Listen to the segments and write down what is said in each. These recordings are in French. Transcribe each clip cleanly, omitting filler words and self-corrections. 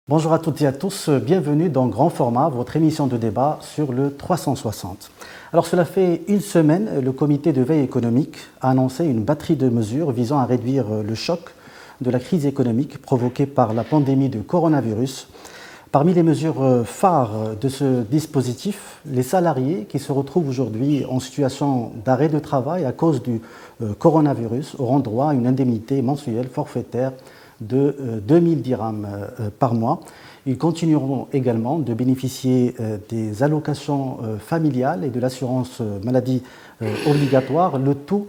Bonjour à toutes et à tous, bienvenue dans Grand Format, votre émission de débat sur le 360. Alors cela fait une semaine, le comité de veille économique a annoncé une batterie de mesures visant à réduire le choc de la crise économique provoquée par la pandémie de coronavirus. Parmi les mesures phares de ce dispositif, les salariés qui se retrouvent aujourd'hui en situation d'arrêt de travail à cause du coronavirus auront droit à une indemnité mensuelle forfaitaire de 2000 dirhams par mois. Ils continueront également de bénéficier des allocations familiales et de l'assurance maladie obligatoire, le tout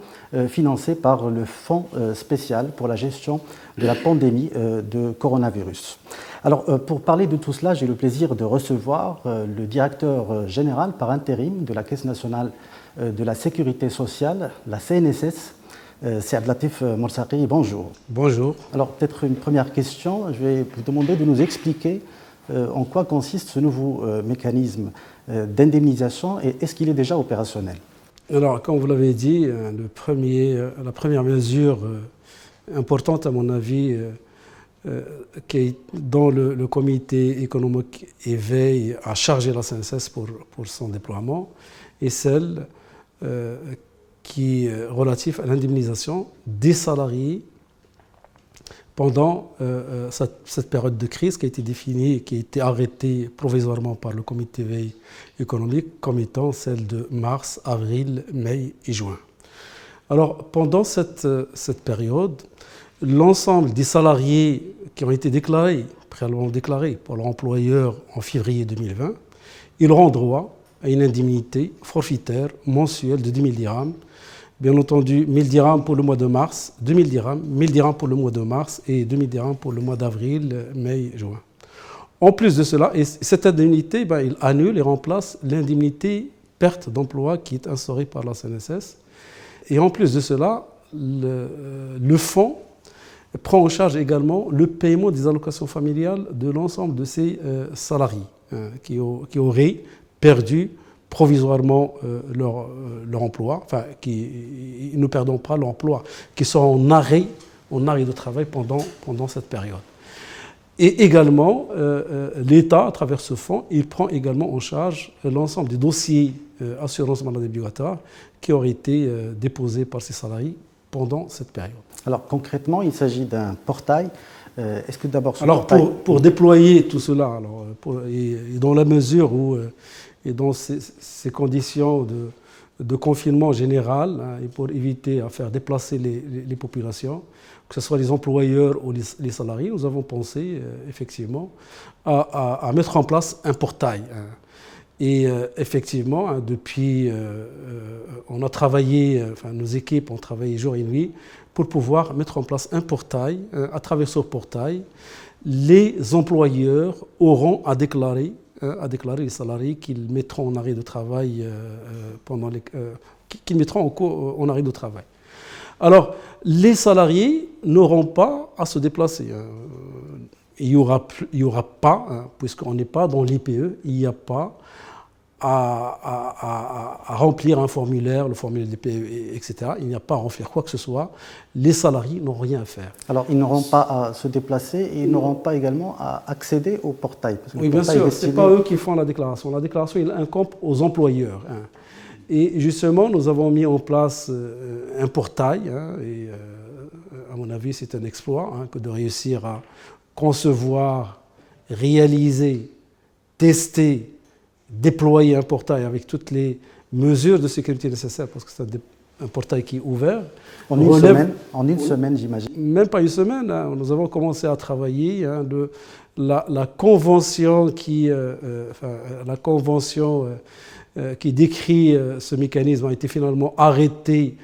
financé par le Fonds spécial pour la gestion de la pandémie de coronavirus. Alors, pour parler de tout cela, j'ai le plaisir de recevoir le directeur général par intérim de la Caisse nationale de la sécurité sociale, la CNSS, c'est Abdelatif Morsaqi, bonjour. Bonjour. Alors peut-être une première question, je vais vous demander de nous expliquer en quoi consiste ce nouveau mécanisme d'indemnisation et est-ce qu'il est déjà opérationnel? Alors, comme vous l'avez dit, la première mesure importante à mon avis dont le comité économique et veille a chargé la CNSS pour son déploiement est celle qui est relative à l'indemnisation des salariés pendant cette période de crise qui a été définie et qui a été arrêtée provisoirement par le comité veille économique comme étant celle de mars, avril, mai et juin. Alors, pendant cette période, l'ensemble des salariés qui ont été préalablement déclarés par l'employeur en février 2020, ils auront droit à une indemnité forfaitaire mensuelle de 10 000 dirhams. Bien entendu, 1000 dirhams pour le mois de mars, 2000 dirhams, 1000 dirhams pour le mois de mars et 2000 dirhams pour le mois d'avril, mai, juin. En plus de cela, et cette indemnité, il annule et remplace l'indemnité perte d'emploi qui est instaurée par la CNSS. Et en plus de cela, le fonds prend en charge également le paiement des allocations familiales de l'ensemble de ces salariés qui auraient perdu provisoirement leur emploi, enfin, ils ne perdront pas l'emploi, qui sont en arrêt de travail pendant cette période. Et également, l'État, à travers ce fonds, il prend également en charge l'ensemble des dossiers assurance maladie obligatoire qui auraient été déposés par ces salariés pendant cette période. Alors concrètement, il s'agit d'un portail. Est-ce que d'abord ce Alors portail... pour déployer tout cela, et dans la mesure où et dans ces conditions de confinement général, et pour éviter à faire déplacer les populations, que ce soit les employeurs ou les salariés, nous avons pensé effectivement à mettre en place un portail. Et effectivement, depuis, on a travaillé, nos équipes ont travaillé jour et nuit pour pouvoir mettre en place un portail. À travers ce portail, les employeurs auront à déclarer les salariés qu'ils mettront en arrêt de travail qu'ils mettront en arrêt de travail. Alors, les salariés n'auront pas à se déplacer. Il n'y aura pas, puisqu'on n'est pas dans l'IPE, il n'y a pas à remplir un formulaire, le formulaire d'IPE, etc. Il n'y a pas à remplir quoi que ce soit. Les salariés n'ont rien à faire. Alors, ils n'auront pas à se déplacer et ils n'auront pas également à accéder au portail. Oui, bien sûr, ce n'est pas eux qui font la déclaration. La déclaration, il incombe aux employeurs. Et justement, nous avons mis en place un portail. Et à mon avis, c'est un exploit que de réussir à concevoir, réaliser, tester, déployer un portail avec toutes les mesures de sécurité nécessaires, parce que c'est un portail qui est ouvert. En une semaine, j'imagine. Même pas une semaine. Nous avons commencé à travailler. La convention qui décrit ce mécanisme a été finalement arrêtée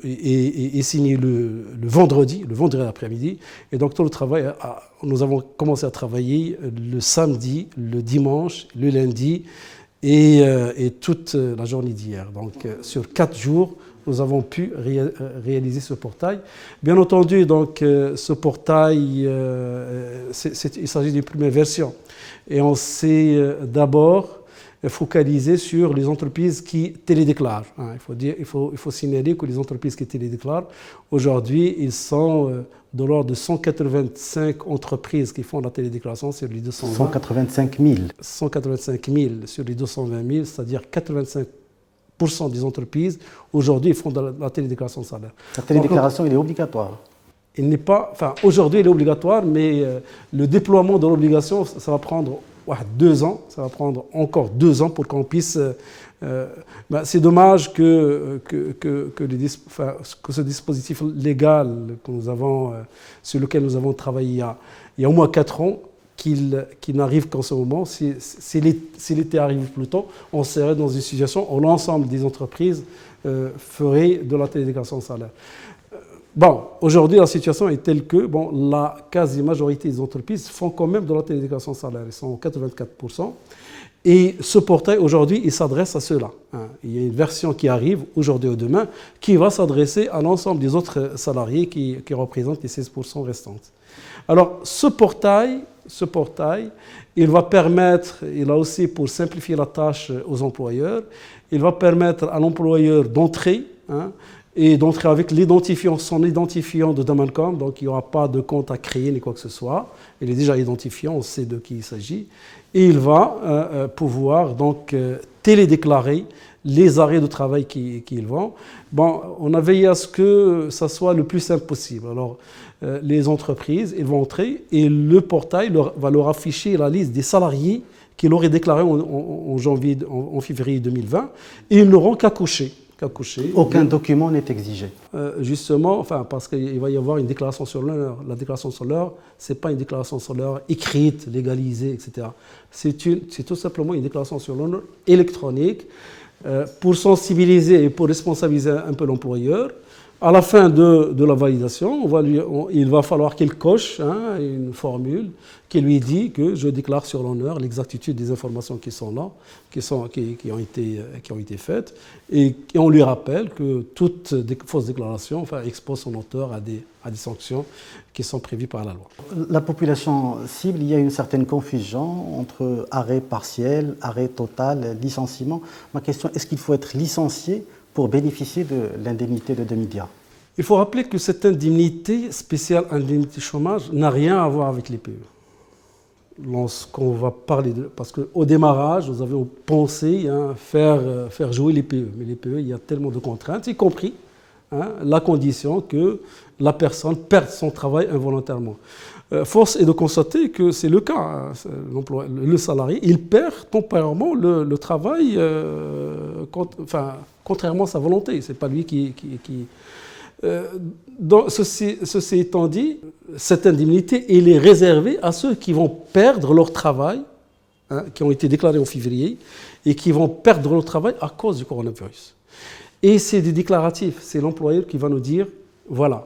et signée le vendredi après-midi. Et donc tout le travail, nous avons commencé à travailler le samedi, le dimanche, le lundi et toute la journée d'hier. Donc sur 4 jours, nous avons pu réaliser ce portail. Bien entendu, donc, ce portail, il s'agit d'une première version. Et on s'est d'abord focalisé sur les entreprises qui télédéclarent. Il faut signaler que les entreprises qui télédéclarent, aujourd'hui, ils sont de l'ordre de 185 entreprises qui font la télédéclaration sur les 220. 185 000. 185 000 sur les 220 000, c'est-à-dire 85% des entreprises, aujourd'hui, font de la télédéclaration de salaire. La télédéclaration, elle est obligatoire. Il n'est pas, enfin, aujourd'hui, il est obligatoire, mais le déploiement de l'obligation, ça va prendre 2 ans. Ça va prendre encore 2 ans pour qu'on puisse. C'est dommage que ce dispositif légal que nous avons, sur lequel nous avons travaillé il y a au moins 4 ans, qu'il n'arrive qu'en ce moment. Si l'été arrive plus tôt, on serait dans une situation où l'ensemble des entreprises feraient de la télédéclaration de salaire. Bon, aujourd'hui, la situation est telle que la quasi-majorité des entreprises font quand même de la télédéclaration de salaire. Ils sont 84%. Et ce portail, aujourd'hui, il s'adresse à ceux-là. Il y a une version qui arrive aujourd'hui ou demain qui va s'adresser à l'ensemble des autres salariés qui représentent les 16% restantes. Alors, ce portail, il va permettre, il a aussi pour simplifier la tâche aux employeurs, il va permettre à l'employeur d'entrer, et d'entrer avec son identifiant de Damalcom, donc il n'y aura pas de compte à créer ni quoi que ce soit. Il est déjà identifié, on sait de qui il s'agit. Et il va pouvoir donc télédéclarer les arrêts de travail qu'ils vont. On a veillé à ce que ça soit le plus simple possible. Alors, les entreprises, ils vont entrer et le portail va leur afficher la liste des salariés qu'ils auraient déclarés en février 2020 et ils n'auront qu'à cocher. Aucun document n'est exigé. Justement, parce qu'il va y avoir une déclaration sur l'honneur. La déclaration sur l'honneur, ce n'est pas une déclaration sur l'honneur écrite, légalisée, etc. C'est tout simplement une déclaration sur l'honneur électronique pour sensibiliser et pour responsabiliser un peu l'employeur. À la fin de la validation, il va falloir qu'il coche une formule qui lui dit que je déclare sur l'honneur l'exactitude des informations qui sont là, qui ont été faites, et on lui rappelle que toute fausse déclaration expose son auteur à des sanctions qui sont prévues par la loi. La population cible, il y a une certaine confusion entre arrêt partiel, arrêt total, licenciement. Ma question, est-ce qu'il faut être licencié pour bénéficier de l'indemnité de demi-dia? Il faut rappeler que cette indemnité spéciale, indemnité chômage, n'a rien à voir avec les PE. Lorsqu'on va parler parce qu'au démarrage, nous avions pensé faire jouer les PE. Mais les PE, il y a tellement de contraintes, y compris la condition que la personne perde son travail involontairement. Force est de constater que c'est le cas. Le salarié, il perd temporairement le travail, contrairement à sa volonté. Ce n'est pas lui qui ceci étant dit, cette indemnité elle est réservée à ceux qui vont perdre leur travail, qui ont été déclarés en février, et qui vont perdre leur travail à cause du coronavirus. Et c'est des déclaratifs, c'est l'employeur qui va nous dire, voilà,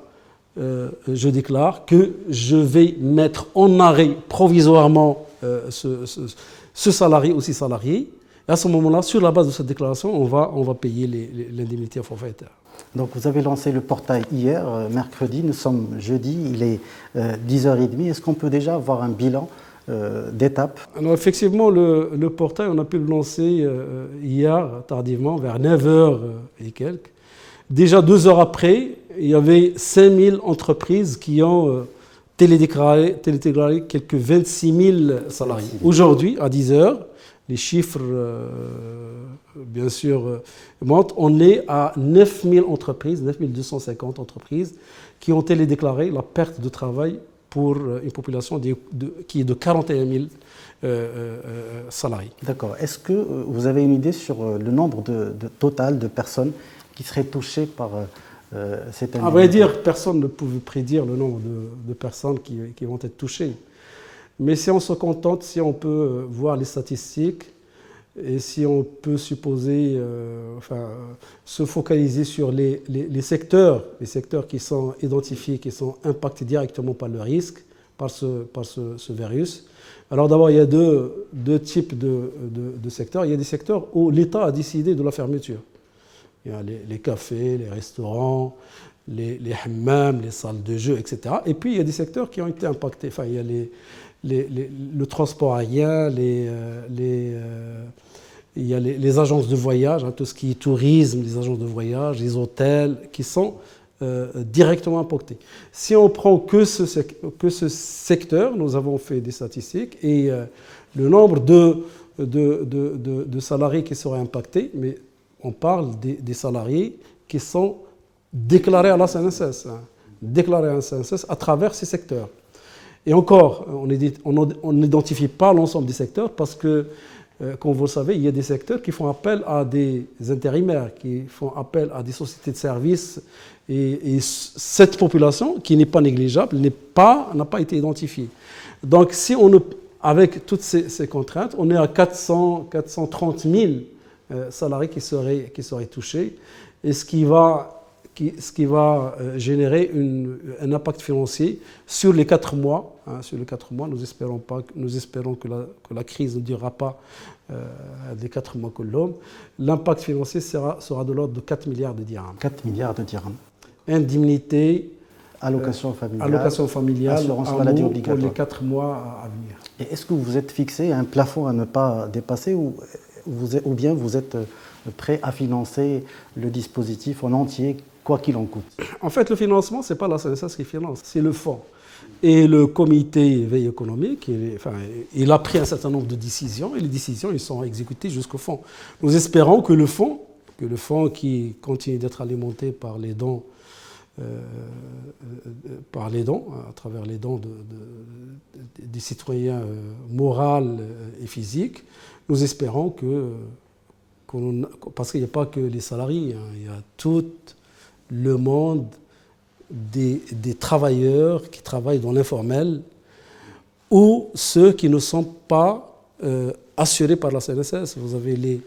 je déclare que je vais mettre en arrêt provisoirement ce salarié ou ces salariés. Et à ce moment-là, sur la base de cette déclaration, on va payer l'indemnité forfaitaire. Donc vous avez lancé le portail hier, mercredi, nous sommes jeudi, il est 10h30. Est-ce qu'on peut déjà avoir un bilan d'étape? Alors effectivement, le portail, on a pu le lancer hier, tardivement, vers 9h et quelques. Déjà 2 heures après, il y avait 5000 entreprises qui ont télédéclaré quelques 26 000 salariés. Aujourd'hui, à 10h, les chiffres, bien sûr, montent. On est à 9000 entreprises, 9250 entreprises qui ont télédéclaré la perte de travail pour une population qui est de 41 000 salariés. D'accord. Est-ce que vous avez une idée sur le nombre total de personnes qui seraient touchées par cette indemnité? À vrai dire, personne ne pouvait prédire le nombre de personnes qui vont être touchées. Mais si on se contente, si on peut voir les statistiques et si on peut supposer, se focaliser sur les secteurs qui sont identifiés, qui sont impactés directement par le risque, par ce virus. Alors d'abord, il y a deux types de secteurs. Il y a des secteurs où l'État a décidé de la fermeture. Il y a les cafés, les restaurants, les hammams, les salles de jeu, etc. Et puis il y a des secteurs qui ont été impactés. Il y a le transport aérien, il y a les agences de voyage, tout ce qui est tourisme, les agences de voyage, les hôtels, qui sont directement impactés. Si on prend que ce secteur, nous avons fait des statistiques, et le nombre de salariés qui seraient impactés, mais on parle des salariés qui sont déclarés à la CNSS, déclarés à la CNSS à travers ces secteurs. Et encore, on n'identifie pas l'ensemble des secteurs parce que, comme vous le savez, il y a des secteurs qui font appel à des intérimaires, qui font appel à des sociétés de services. Et cette population, qui n'est pas négligeable, n'a pas été identifiée. Donc, si avec toutes ces contraintes, on est à 430 000 salariés qui seraient touchés, et ce qui va générer un impact financier sur les 4 mois. Sur les 4 mois, nous espérons que la crise ne durera pas les 4 mois que l'homme. L'impact financier sera de l'ordre de 4 milliards de dirhams. 4 milliards de dirhams. Indemnité, allocation familiale, assurance maladie obligatoire pour les 4 mois à venir. Et est-ce que vous êtes fixé un plafond à ne pas dépasser ou bien vous êtes prêt à financer le dispositif en entier, quoi qu'il en coûte? En fait, le financement, ce n'est pas la CNSS qui finance, c'est le fonds. Et le comité veille économique, il a pris un certain nombre de décisions, et les décisions ils sont exécutées jusqu'au fond. Nous espérons que le fonds qui continue d'être alimenté par les dons, à travers les dons des citoyens moraux et physiques, nous espérons parce qu'il n'y a pas que les salariés, il y a tout le monde des travailleurs qui travaillent dans l'informel ou ceux qui ne sont pas assurés par la CNSS. Vous avez les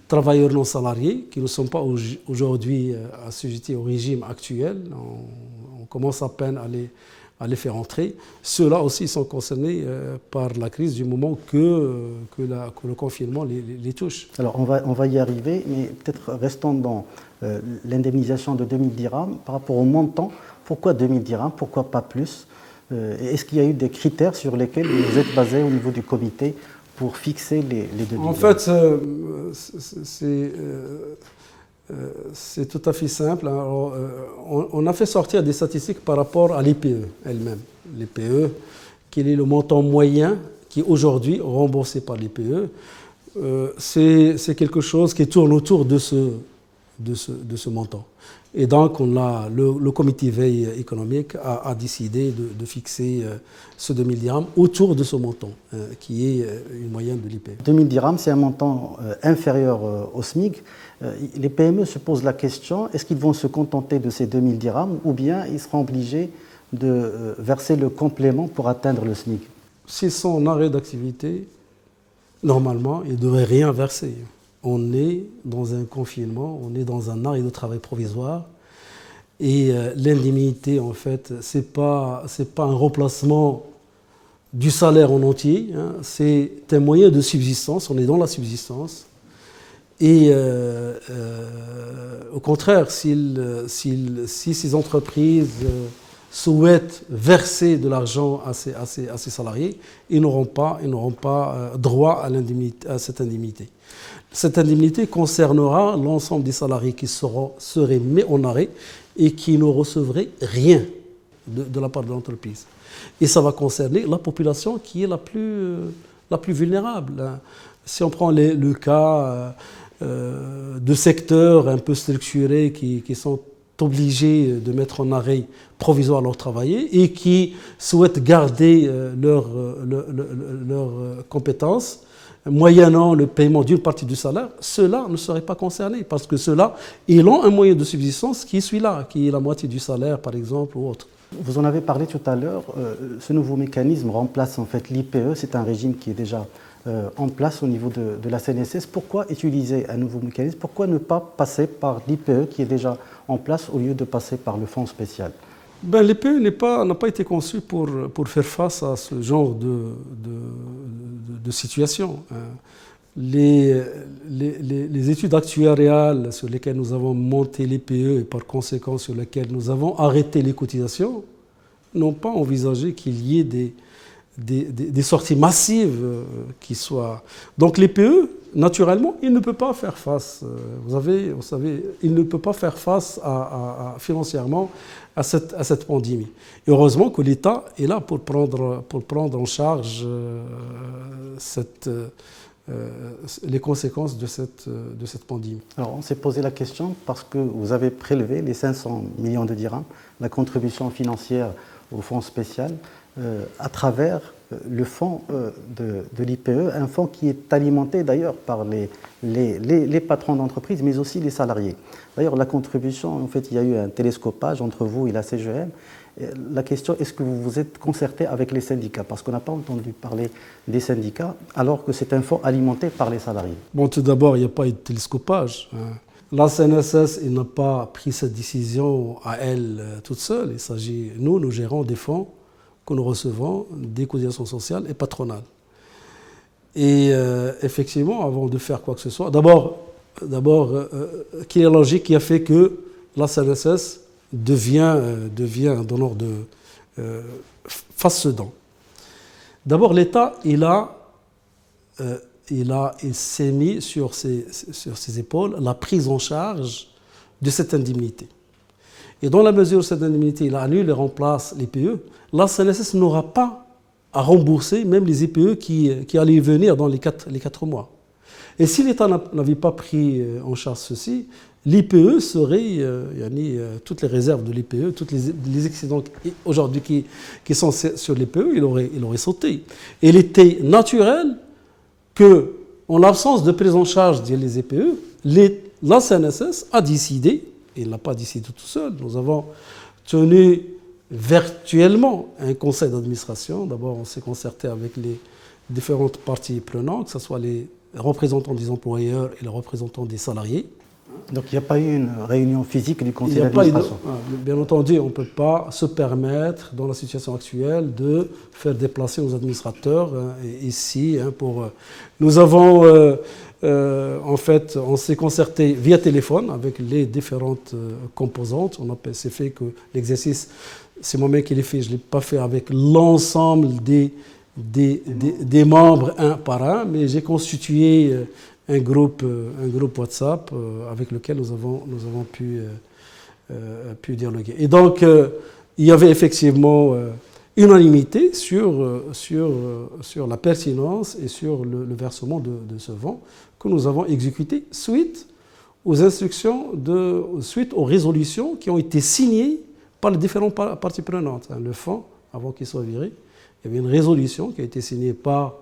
travailleurs non salariés qui ne sont pas aujourd'hui assujettis au régime actuel. On commence à peine à les faire entrer. Ceux-là aussi sont concernés par la crise du moment que le confinement les touche. Alors on va y arriver, mais peut-être restons dans l'indemnisation de 2000 dirhams par rapport au montant. Pourquoi 2000 dirhams? Pourquoi pas plus? Est-ce qu'il y a eu des critères sur lesquels vous êtes basé au niveau du comité pour fixer les 2000 dirhams? En fait, c'est tout à fait simple. Alors, on a fait sortir des statistiques par rapport à l'IPE elle-même. L'IPE, quel est le montant moyen qui est aujourd'hui remboursé par l'IPE? C'est quelque chose qui tourne autour de ce montant. Et donc, le comité veille économique a décidé de fixer ce 2000 dirhams autour de ce montant, qui est une moyenne de l'IPE. 2000 dirhams, c'est un montant inférieur au SMIC. Les PME se posent la question, est-ce qu'ils vont se contenter de ces 2000 dirhams ou bien ils seront obligés de verser le complément pour atteindre le SMIC? S'ils sont en arrêt d'activité, normalement, ils ne devraient rien verser. On est dans un confinement, on est dans un arrêt de travail provisoire et l'indemnité, en fait, c'est pas un remplacement du salaire en entier, c'est un moyen de subsistance, on est dans la subsistance. Et au contraire, si ces entreprises souhaitent verser de l'argent à ces salariés, ils n'auront pas droit à cette indemnité. Cette indemnité concernera l'ensemble des salariés qui seraient mis en arrêt et qui ne recevraient rien de la part de l'entreprise. Et ça va concerner la population qui est la plus vulnérable. Si on prend le cas de secteurs un peu structurés qui sont obligés de mettre en arrêt provisoire leurs travailleurs et qui souhaitent garder leurs compétences, moyennant le paiement d'une partie du salaire, ceux-là ne seraient pas concernés parce que ceux-là, ils ont un moyen de subsistance qui est celui-là, qui est la moitié du salaire par exemple ou autre. Vous en avez parlé tout à l'heure, ce nouveau mécanisme remplace en fait l'IPE, c'est un régime qui est déjà en place au niveau de la CNSS. Pourquoi utiliser un nouveau mécanisme? Pourquoi ne pas passer par l'IPE qui est déjà en place au lieu de passer par le fonds spécial? L'IPE n'a pas été conçu pour faire face à ce genre de situation. Les études actuariales sur lesquelles nous avons monté l'IPE et par conséquent sur lesquelles nous avons arrêté les cotisations n'ont pas envisagé qu'il y ait des sorties massives qui soient... Donc l'IPE, naturellement, il ne peut pas faire face, vous savez, il ne peut pas faire face financièrement à cette pandémie. Et heureusement que l'État est là pour prendre en charge les conséquences de cette pandémie. Alors, on s'est posé la question parce que vous avez prélevé les 500 millions de dirhams, la contribution financière au fonds spécial, à travers le fonds de l'IPE, un fonds qui est alimenté d'ailleurs par les patrons d'entreprise, mais aussi les salariés. D'ailleurs, la contribution, en fait, il y a eu un télescopage entre vous et la CGM. La question, est-ce que vous vous êtes concerté avec les syndicats? Parce qu'on n'a pas entendu parler des syndicats, alors que c'est un fonds alimenté par les salariés. Bon, tout d'abord, il n'y a pas eu de télescopage. La CNSS n'a pas pris cette décision à elle toute seule. Il s'agit, nous gérons des fonds que nous recevons des cotisations sociales et patronales. Et effectivement, avant de faire quoi que ce soit, d'abord, quelle est la logique qui a fait que la CNSS devient un donneur face dedans? D'abord, l'État, il s'est mis sur ses épaules la prise en charge de cette indemnité. Et dans la mesure où cette indemnité, il annule et remplace l'IPE, la CNSS n'aura pas à rembourser même les IPE qui allaient venir dans les 4 mois. Et si l'État n'avait pas pris en charge ceci, l'IPE serait, toutes les réserves de l'IPE, tous les excédents aujourd'hui qui sont sur l'IPE, il aurait sauté. Et il était naturel que, en l'absence de prise en charge des IPE, la CNSS a décidé, et il n'a pas décidé tout seul, nous avons tenu virtuellement un conseil d'administration. D'abord, on s'est concerté avec les différentes parties prenantes, que ce soit les représentants des employeurs et les représentants des salariés. Donc il n'y a pas eu une réunion physique du conseil d'administration? Bien entendu, on ne peut pas se permettre, dans la situation actuelle, de faire déplacer nos administrateurs ici. Nous avons, en fait, on s'est concerté via téléphone avec les différentes composantes. C'est fait que l'exercice, c'est moi-même qui l'ai fait, je ne l'ai pas fait avec l'ensemble des membres un par un, mais j'ai constitué un groupe WhatsApp avec lequel nous avons pu dialoguer. Et donc, il y avait effectivement unanimité sur la pertinence et sur le versement de ce fonds que nous avons exécuté suite aux instructions, suite aux résolutions qui ont été signées par les différentes parties prenantes. Le fonds, avant qu'il soit viré, il y avait une résolution qui a été signée par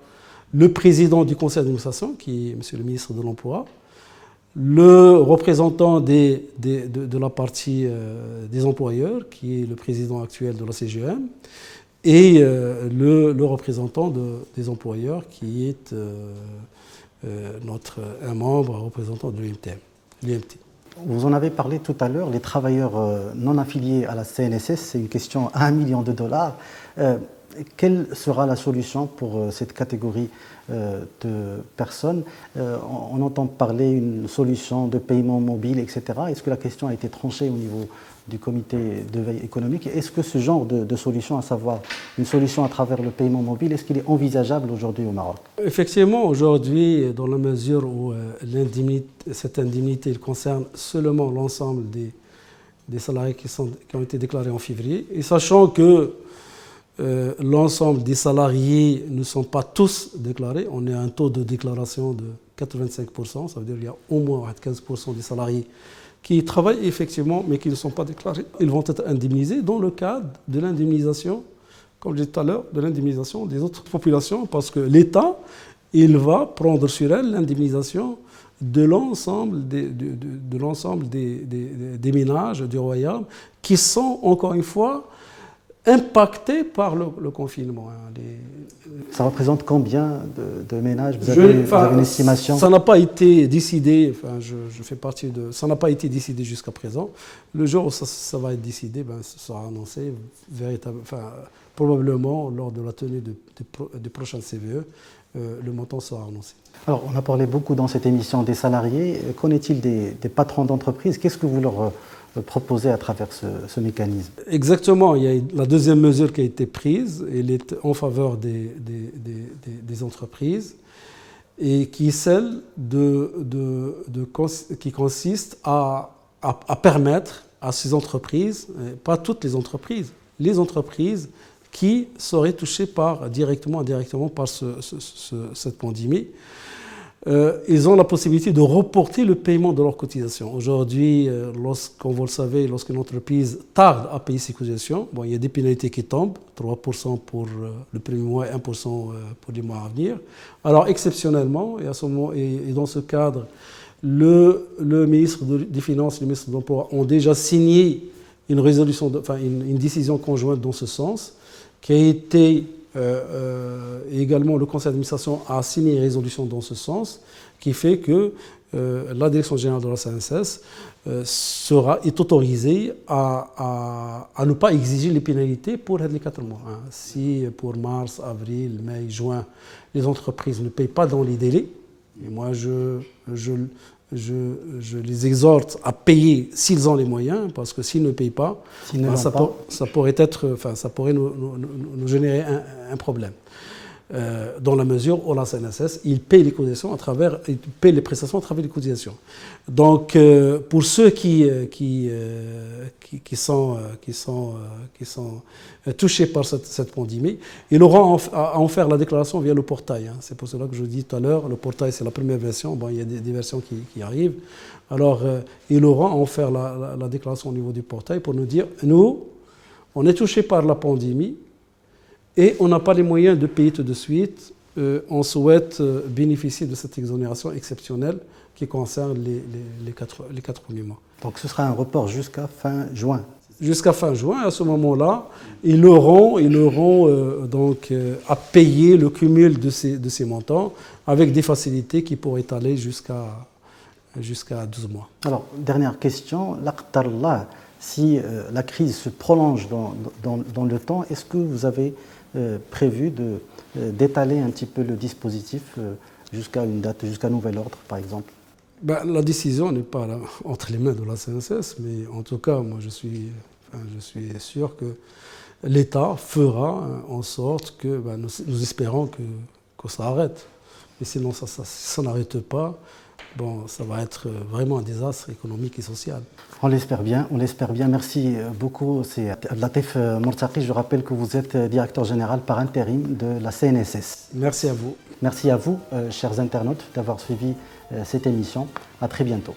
le président du conseil d'administration, qui est M. le ministre de l'Emploi, le représentant de la partie des employeurs, qui est le président actuel de la CGM, et le représentant des employeurs, qui est un membre représentant de l'UMT. Vous en avez parlé tout à l'heure, les travailleurs non affiliés à la CNSS, c'est une question à $1 million. Quelle sera la solution pour cette catégorie de personnes? On entend parler d'une solution de paiement mobile, etc. Est-ce que la question a été tranchée au niveau du comité de veille économique? Est-ce que ce genre de solution, à savoir une solution à travers le paiement mobile, est-ce qu'il est envisageable aujourd'hui au Maroc? Effectivement, aujourd'hui, dans la mesure où cette indemnité concerne seulement l'ensemble des salariés qui ont été déclarés en février, et sachant que l'ensemble des salariés ne sont pas tous déclarés. On est à un taux de déclaration de 85%, ça veut dire qu'il y a au moins 15% des salariés qui travaillent effectivement mais qui ne sont pas déclarés. Ils vont être indemnisés dans le cadre de l'indemnisation, comme je disais tout à l'heure, de l'indemnisation des autres populations, parce que l'État, il va prendre sur elle l'indemnisation de l'ensemble des ménages du royaume qui sont, encore une fois, impactés par le confinement. Ça représente combien de ménages? Vous avez une estimation? Ça n'a pas été décidé, je fais partie de... Ça n'a pas été décidé jusqu'à présent. Le jour où ça va être décidé, ça sera annoncé probablement lors de la tenue des prochaines CVE. Le montant sera annoncé. Alors, on a parlé beaucoup dans cette émission des salariés. Qu'en est-il des patrons d'entreprise? Qu'est-ce que vous leur proposé à travers ce mécanisme? Exactement, il y a la deuxième mesure qui a été prise, elle est en faveur des entreprises. et qui est celle qui consiste à permettre à ces entreprises, pas toutes les entreprises qui seraient touchées directement ou indirectement par cette pandémie, ils ont la possibilité de reporter le paiement de leurs cotisations. Aujourd'hui, comme vous le savez, lorsqu'une entreprise tarde à payer ses cotisations, il y a des pénalités qui tombent, 3% pour le premier mois et 1% pour les mois à venir. Alors, exceptionnellement, et dans ce cadre, le ministre des Finances et le ministre de l'Emploi ont déjà signé une décision conjointe dans ce sens, qui a été également le conseil d'administration a signé une résolution dans ce sens, qui fait que la direction générale de la CNSS est autorisée à ne pas exiger les pénalités pour les 4 mois. Si pour mars, avril, mai, juin, les entreprises ne payent pas dans les délais, et moi je les exhorte à payer s'ils ont les moyens, parce que s'ils ne payent pas, ça pourrait nous générer un problème. Dans la mesure où la CNSS, il paye les cotisations il paye les prestations à travers les cotisations. Donc, pour ceux qui sont touchés par cette pandémie, ils auront à en faire la déclaration via le portail. C'est pour cela que je dis tout à l'heure, le portail c'est la première version, il y a des versions qui arrivent. Alors, ils auront à en faire la déclaration au niveau du portail pour nous dire, nous, on est touchés par la pandémie, et on n'a pas les moyens de payer tout de suite. On souhaite bénéficier de cette exonération exceptionnelle qui concerne les 4 premiers mois. Donc ce sera un report jusqu'à fin juin. Jusqu'à fin juin, à ce moment-là, ils auront donc à payer le cumul de ces montants avec des facilités qui pourraient aller jusqu'à 12 mois. Alors, dernière question, si la crise se prolonge dans le temps, est-ce que vous avez prévu d'étaler un petit peu le dispositif jusqu'à une date, jusqu'à nouvel ordre, par exemple? La décision n'est pas là, entre les mains de la CNSS, mais en tout cas, moi, je suis sûr que l'État fera en sorte que, nous espérons que ça arrête. Mais sinon, ça n'arrête pas. Ça va être vraiment un désastre économique et social. On l'espère bien, Merci beaucoup. C'est Abdelatif Mortaqi. Je rappelle que vous êtes directeur général par intérim de la CNSS. Merci à vous. Merci à vous, chers internautes, d'avoir suivi cette émission. À très bientôt.